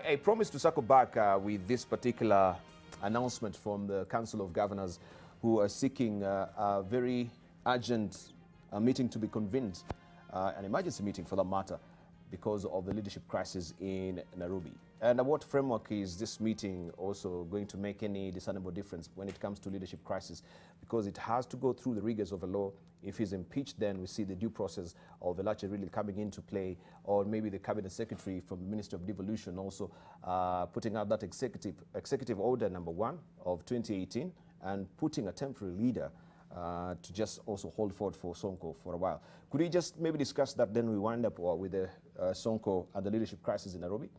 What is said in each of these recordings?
I promised to circle back with this particular announcement from the Council of Governors, who are seeking a very urgent meeting to be convened, an emergency meeting for that matter, because of the leadership crisis in Nairobi. And what framework is this meeting also going to make any discernible difference when it comes to leadership crisis? Because it has to go through the rigors of the law. If he's impeached, then we see the due process of Elache really coming into play, or maybe the cabinet secretary from the Ministry of Devolution also putting out that executive order number 1 of 2018 and putting a temporary leader to just also hold forward for Sonko for a while. Could we just maybe discuss that, then we wind up with the Sonko and the leadership crisis in Nairobi?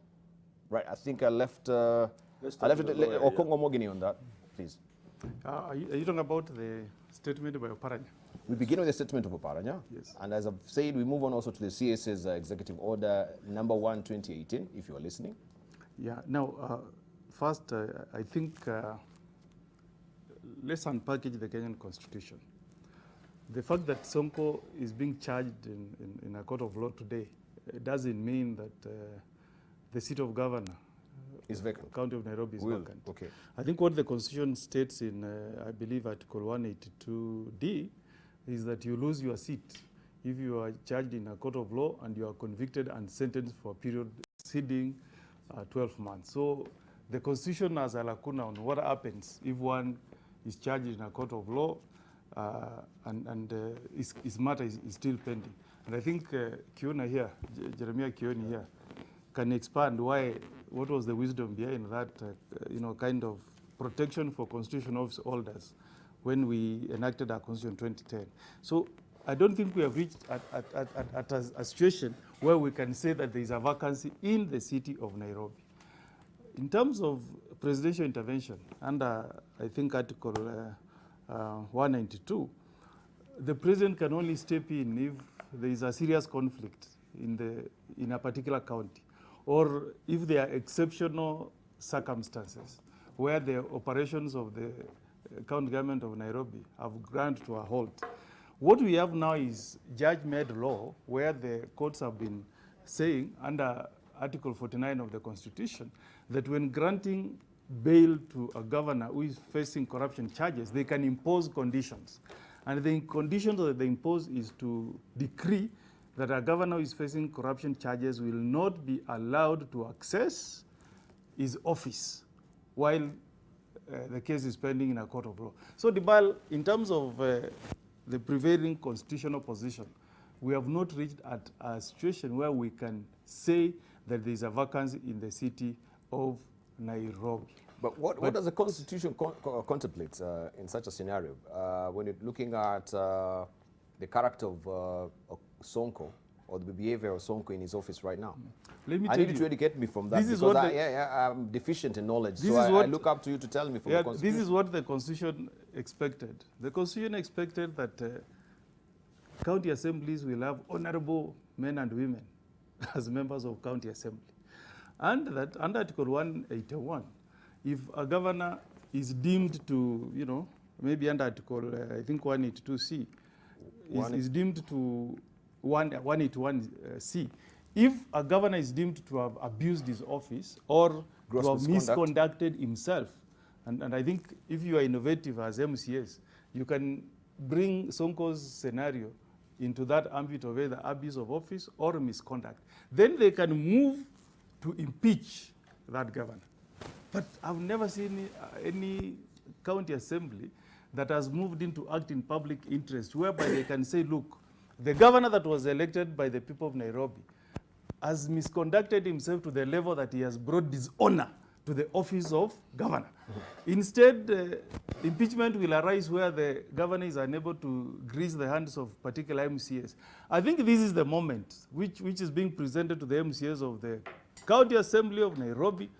Right, I think I left Okong'o Omogeni on that, please. Are you talking about the statement by Oparanya? We begin with the statement of Oparanya. Yes. And as I've said, we move on also to the CS's executive order number 1, 2018, if you are listening. Yeah, now, first, I think let's unpackage the Kenyan Constitution. The fact that Sonko is being charged in a court of law today doesn't mean that the seat of governor is vacant. County of Nairobi is vacant. Okay. I think what the Constitution states in, I believe, Article 182D is that you lose your seat if you are charged in a court of law and you are convicted and sentenced for a period exceeding 12 months. So the Constitution has a lacuna on what happens if one is charged in a court of law and his matter is still pending. And I think Kiona here, Jeremiah Kioni here, can expand what was the wisdom behind that, kind of protection for constitutional office holders when we enacted our constitution in 2010. So I don't think we have reached at a situation where we can say that there is a vacancy in the city of Nairobi. In terms of presidential intervention, under, I think, Article 192, the president can only step in if there is a serious conflict in a particular county, or if there are exceptional circumstances where the operations of the county government of Nairobi have ground to a halt. What we have now is judge-made law, where the courts have been saying under Article 49 of the Constitution that when granting bail to a governor who is facing corruption charges, they can impose conditions. And the conditions that they impose is to decree that a governor who is facing corruption charges will not be allowed to access his office while the case is pending in a court of law. So, Dibal, in terms of the prevailing constitutional position, we have not reached at a situation where we can say that there is a vacancy in the city of Nairobi. But what does the Constitution contemplate in such a scenario? When you're looking at the character of Sonko, or the behavior of Sonko in his office right now? Let me I tell need you to educate me from that, this is because what I'm deficient in knowledge. So I look up to you to tell me from the Constitution. This is what the Constitution expected. The Constitution expected that county assemblies will have honorable men and women as members of county assembly. And that under Article 181, if a governor is deemed to, maybe under Article, I think 182C, is deemed to 181C, if a governor is deemed to have abused his office or to have misconducted himself, and I think if you are innovative as MCAs, you can bring Sonko's scenario into that ambit of either abuse of office or misconduct. Then they can move to impeach that governor. But I've never seen any county assembly that has moved into act in public interest, whereby they can say, look, the governor that was elected by the people of Nairobi has misconducted himself to the level that he has brought dishonor to the office of governor. Instead, impeachment will arise where the governor is unable to grease the hands of particular MCAs. I think this is the moment which is being presented to the MCAs of the County Assembly of Nairobi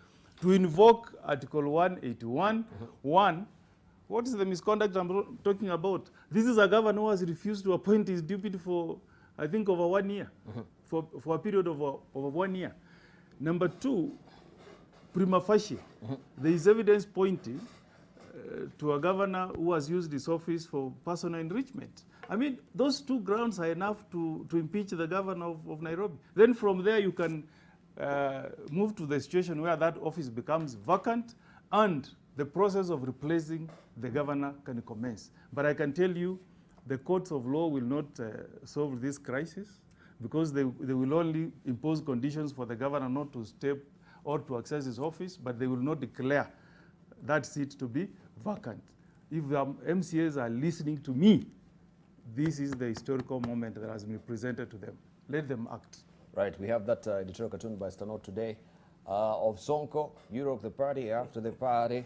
to invoke Article 181. One, what is the misconduct I'm talking about? This is a governor who has refused to appoint his deputy for, I think, over 1 year, for a period of over 1 year. Number two, prima facie, there is evidence pointing to a governor who has used his office for personal enrichment. I mean, those two grounds are enough to impeach the governor of Nairobi. Then from there, you can move to the situation where that office becomes vacant and the process of replacing the governor can commence. But I can tell you, the courts of law will not solve this crisis, because they will only impose conditions for the governor not to step or to access his office, but they will not declare that seat to be vacant. If the MCAs are listening to me, this is the historical moment that has been presented to them. Let them act. Right, we have that editorial cartoon by Stanot today of Sonko, Europe the party after the party,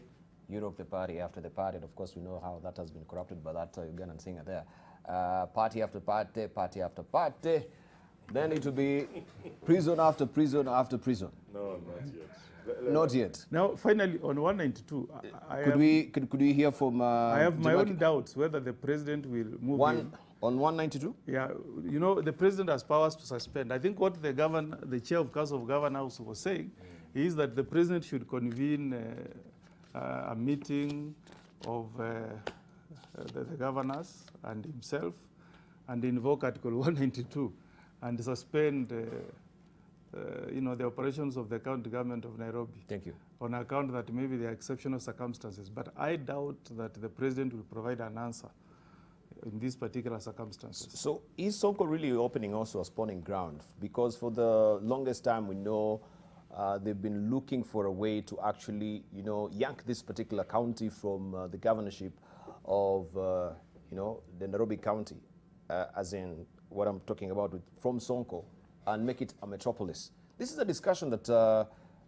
Europe the party after the party. And of course, we know how that has been corrupted by that Ugandan singer there. Party after party, party after party. Then it will be prison after prison after prison. No, not yet. Not yet. Now, finally, on 192, could we hear from... I have my own doubts whether the president will move in. On 192? Yeah, you know, the president has powers to suspend. I think what the chair of Council of Governors was saying is that the president should convene a meeting of the governors and himself and invoke Article 192 and suspend you know, the operations of the county government of Nairobi. Thank you. On account that maybe there are exceptional circumstances. But I doubt that the president will provide an answer in these particular circumstances. So is Sonko really opening also a spawning ground? Because for the longest time we know they've been looking for a way to actually, you know, yank this particular county from the governorship of, you know, the Nairobi County, as in what I'm talking about from Sonko, and make it a metropolis. This is a discussion that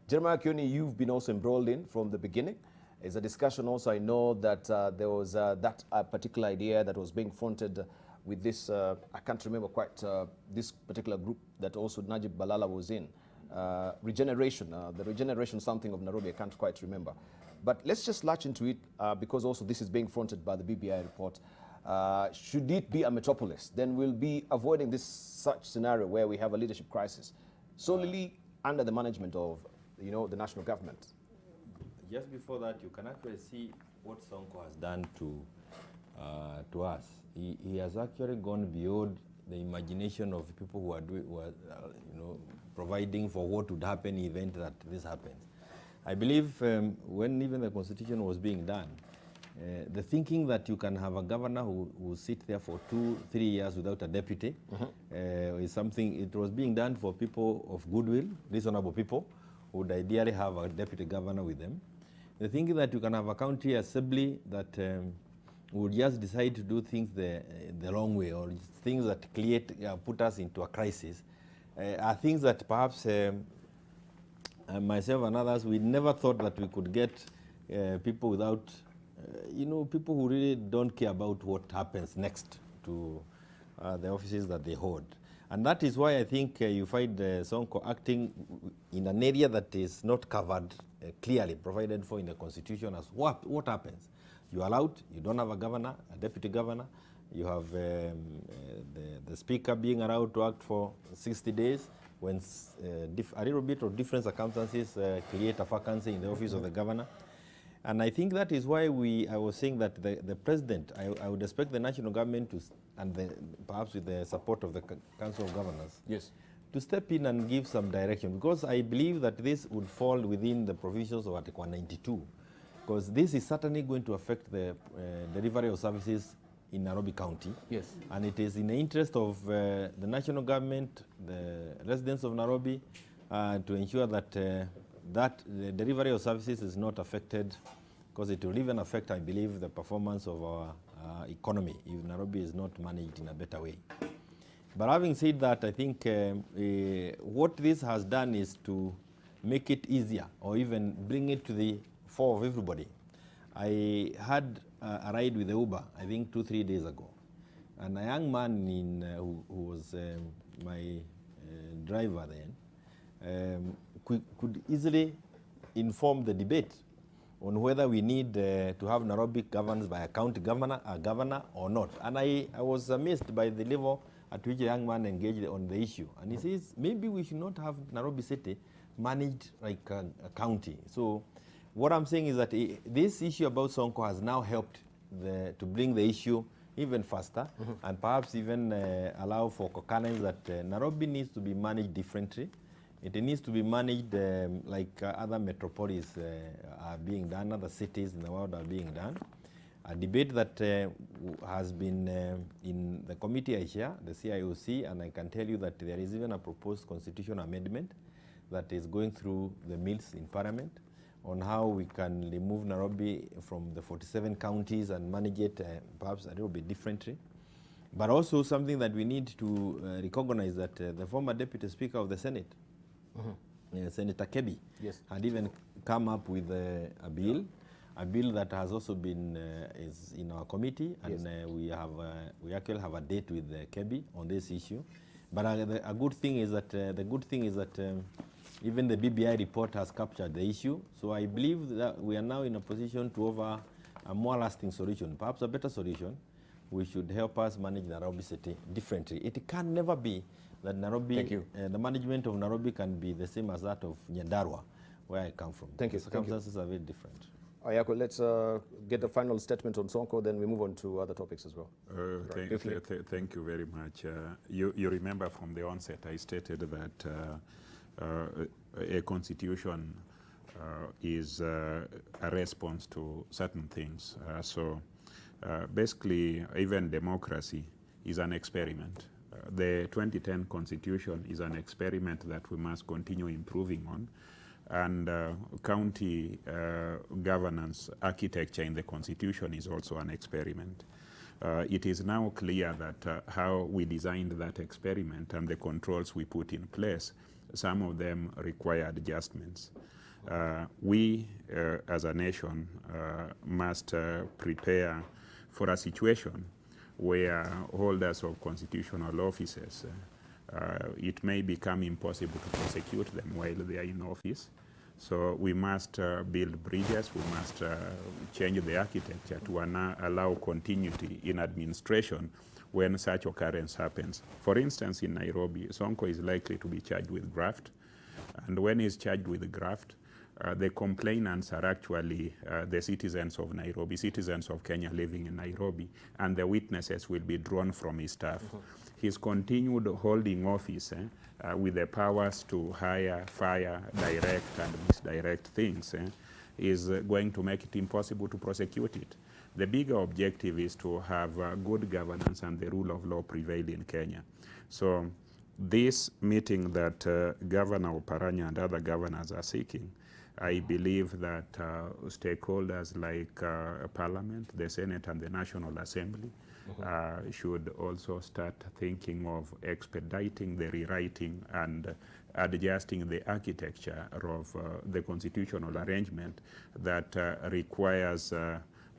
Jeremiah Kioni, you've been also embroiled in from the beginning. It's a discussion also, I know that there was that particular idea that was being fronted with this, I can't remember quite, this particular group that also Najib Balala was in. Regeneration, the regeneration something of Nairobi, I can't quite remember. But let's just latch into it because also this is being fronted by the BBI report. Should it be a metropolis, then we'll be avoiding this such scenario where we have a leadership crisis solely under the management of, you know, the national government. Just before that, you can actually see what Sonko has done to us. He has actually gone beyond the imagination of people who are you know, providing for what would happen in the event that this happens. I believe when even the constitution was being done, the thinking that you can have a governor who sit there for 2-3 years without a deputy is something, it was being done for people of goodwill, reasonable people who would ideally have a deputy governor with them. The thinking that you can have a county assembly that would just decide to do things the wrong way, or things that put us into a crisis, are things that perhaps myself and others, we never thought that we could get people without, you know, people who really don't care about what happens next to the offices that they hold. And that is why I think you find Sonko acting in an area that is not covered clearly, provided for in the constitution as what happens. You are allowed, you don't have a governor, a deputy governor, you have the speaker being allowed to act for 60 days when a little bit of different circumstances create a vacancy in the office of the governor. And I think that is why I was saying that the president, I would expect the national government to, and perhaps with the support of the Council of Governors, yes, to step in and give some direction, because I believe that this would fall within the provisions of Article 192, because this is certainly going to affect the delivery of services in Nairobi County. Yes. And it is in the interest of the national government, the residents of Nairobi, to ensure that the delivery of services is not affected, because it will even affect, I believe, the performance of our economy if Nairobi is not managed in a better way. But having said that, I think what this has done is to make it easier, or even bring it to the fore of everybody. I had a ride with the Uber, I think 2-3 days ago, and a young man who was my driver then could easily inform the debate on whether we need to have Nairobi governed by a county governor or not. And I was amazed by the level at which the young man engaged on the issue. And he says, maybe we should not have Nairobi City managed like a county. So what I'm saying is that this issue about Sonko has now helped to bring the issue even faster, and perhaps even allow for concurrence that Nairobi needs to be managed differently. It needs to be managed like other metropolises are being done, other cities in the world are being done. A debate that has been in the committee I chair, the CIOC, and I can tell you that there is even a proposed constitutional amendment that is going through the mills in Parliament on how we can remove Nairobi from the 47 counties and manage it perhaps a little bit differently. But also something that we need to recognize that the former Deputy Speaker of the Senate, Senator Kebi, had even come up with a bill that has also been is in our committee, and we actually have a date with Kebi on this issue. But a good thing is that even the BBI report has captured the issue. So I believe that we are now in a position to offer a more lasting solution, perhaps a better solution, which should help us manage Nairobi city differently. It can never be that Nairobi, the management of Nairobi can be the same as that of Nyandarua, where I come from. Thank you. The circumstances are very different. Ayako, let's get a final statement on Sonko, then we move on to other topics as well. Thank you very much. You remember from the onset I stated that a constitution is a response to certain things. Basically, even democracy is an experiment. The 2010 constitution is an experiment that we must continue improving on. And county governance architecture in the constitution is also an experiment. It is now clear that how we designed that experiment and the controls we put in place, some of them require adjustments. We, as a nation, must prepare for a situation where holders of constitutional offices, it may become impossible to prosecute them while they are in office. So we must build bridges, we must change the architecture to allow continuity in administration when such occurrence happens. For instance, in Nairobi, Sonko is likely to be charged with graft. And when he's charged with graft, the complainants are actually the citizens of Nairobi, citizens of Kenya living in Nairobi, and the witnesses will be drawn from his staff. His continued holding office with the powers to hire, fire, direct, and misdirect things is going to make it impossible to prosecute it. The bigger objective is to have good governance and the rule of law prevail in Kenya. So this meeting that Governor Oparanya and other governors are seeking, I believe that stakeholders like Parliament, the Senate, and the National Assembly should also start thinking of expediting the rewriting and adjusting the architecture of the constitutional arrangement that requires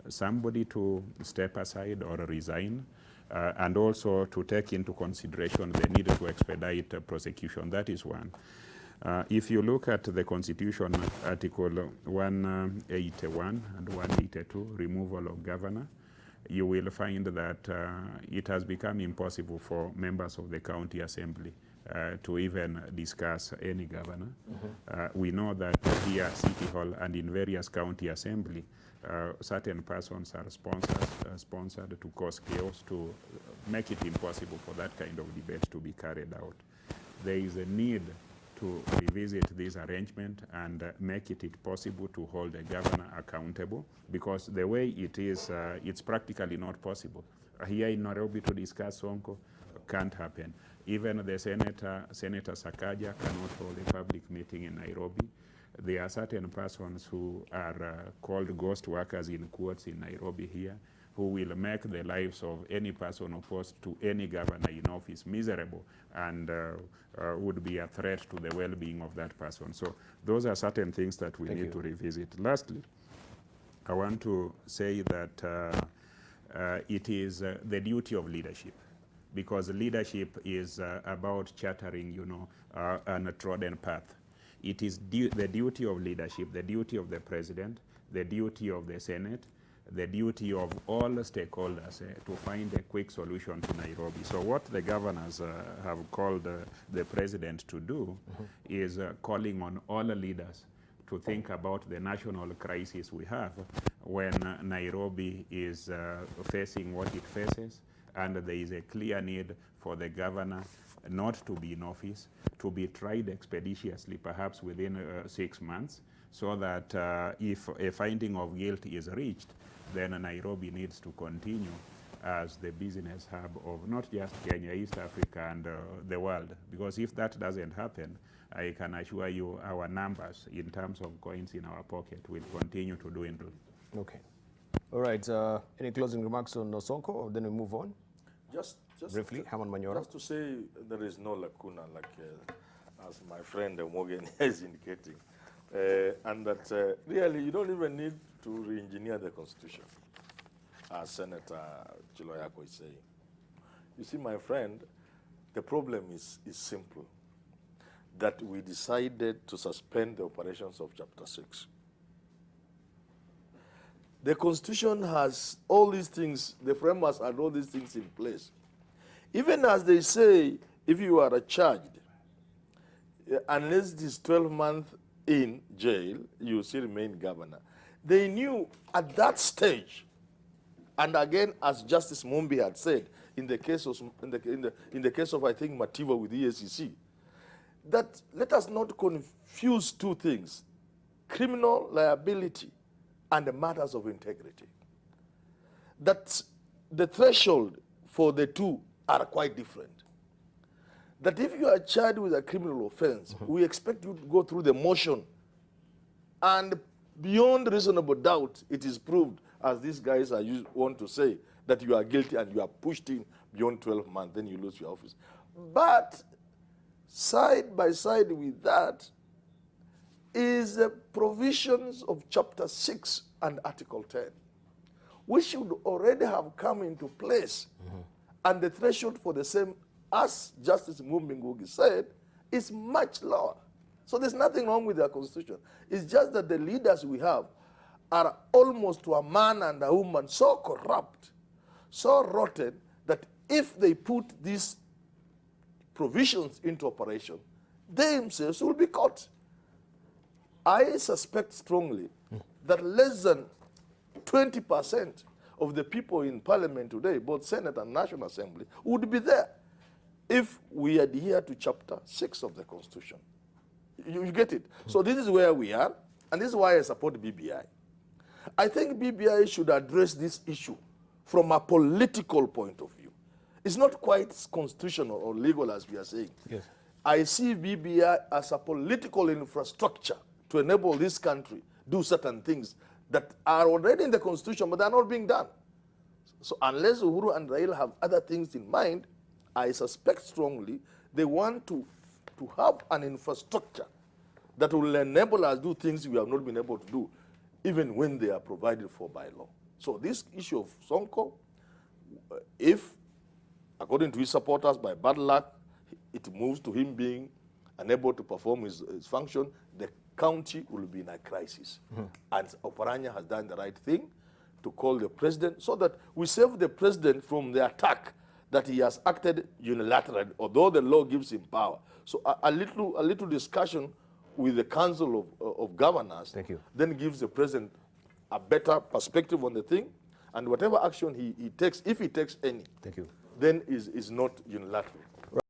somebody to step aside or resign, and also to take into consideration the need to expedite prosecution. That is one. If you look at the Constitution, Article 181 and 182, removal of governor, you will find that it has become impossible for members of the county assembly to even discuss any governor. We know that here at City Hall and in various county assembly, certain persons are sponsored to cause chaos, to make it impossible for that kind of debate to be carried out. There is a need to revisit this arrangement and make it possible to hold a governor accountable, because the way it is, it's practically not possible. Here in Nairobi to discuss Sonko can't happen. Even the Senator Sakaja cannot hold a public meeting in Nairobi. There are certain persons who are called ghost workers in quotes in Nairobi here, who will make the lives of any person opposed to any governor in office miserable and would be a threat to the well-being of that person. So those are certain things that we need to revisit. Lastly, I want to say that it is the duty of leadership, because leadership is about chartering, an trodden path. It is the duty of leadership, the duty of the president, the duty of the Senate, the duty of all stakeholders to find a quick solution to Nairobi. So what the governors have called the president to do is calling on all leaders to think about the national crisis we have when Nairobi is facing what it faces, and there is a clear need for the governor not to be in office, to be tried expeditiously, perhaps within 6 months, so that if a finding of guilt is reached, then Nairobi needs to continue as the business hub of not just Kenya, East Africa, and the world. Because if that doesn't happen, I can assure you our numbers in terms of coins in our pocket will continue to dwindle. Okay. All right. Any closing remarks on Sonko, or then we move on? Just briefly, Herman Manyora. Just to say there is no lacuna, like as my friend Omogeni is indicating, and that really you don't even need to re-engineer the Constitution, as Senator Chiloyako is saying. You see, my friend, the problem is simple, that we decided to suspend the operations of Chapter 6. The Constitution has all these things, the framers had all these things in place. Even as they say, if you are charged, unless it is 12 months in jail, you still remain governor. They knew at that stage, and again, as Justice Mumbi had said, in the case of, in the case of I think, Mativo with the EACC, that let us not confuse two things, criminal liability and the matters of integrity. That the threshold for the two are quite different. That if you are charged with a criminal offense, we expect you to go through the motion, and beyond reasonable doubt, it is proved, as these guys want to say, that you are guilty and you are pushed in beyond 12 months, then you lose your office. But side by side with that is the provisions of Chapter 6 and Article 10, which should already have come into place. And the threshold for the same, as Justice Ngugi said, is much lower. So there's nothing wrong with the Constitution. It's just that the leaders we have are almost to a man and a woman so corrupt, so rotten, that if they put these provisions into operation, they themselves will be caught. I suspect strongly that less than 20% of the people in Parliament today, both Senate and National Assembly, would be there if we adhere to Chapter 6 of the Constitution. You get it? So this is where we are, and this is why I support BBI. I think BBI should address this issue from a political point of view. It's not quite constitutional or legal as we are saying. Yes. I see BBI as a political infrastructure to enable this country do certain things that are already in the Constitution, but they are not being done. So unless Uhuru and Raila have other things in mind, I suspect strongly they want to have an infrastructure that will enable us to do things we have not been able to do, even when they are provided for by law. So this issue of Sonko, if, according to his supporters, by bad luck, it moves to him being unable to perform his function, the county will be in a crisis. And Oparanya has done the right thing to call the president so that we save the president from the attack that he has acted unilaterally, although the law gives him power. So a little discussion with the Council of Governors then gives the president a better perspective on the thing, and whatever action he takes, if he takes any, then is not unilateral.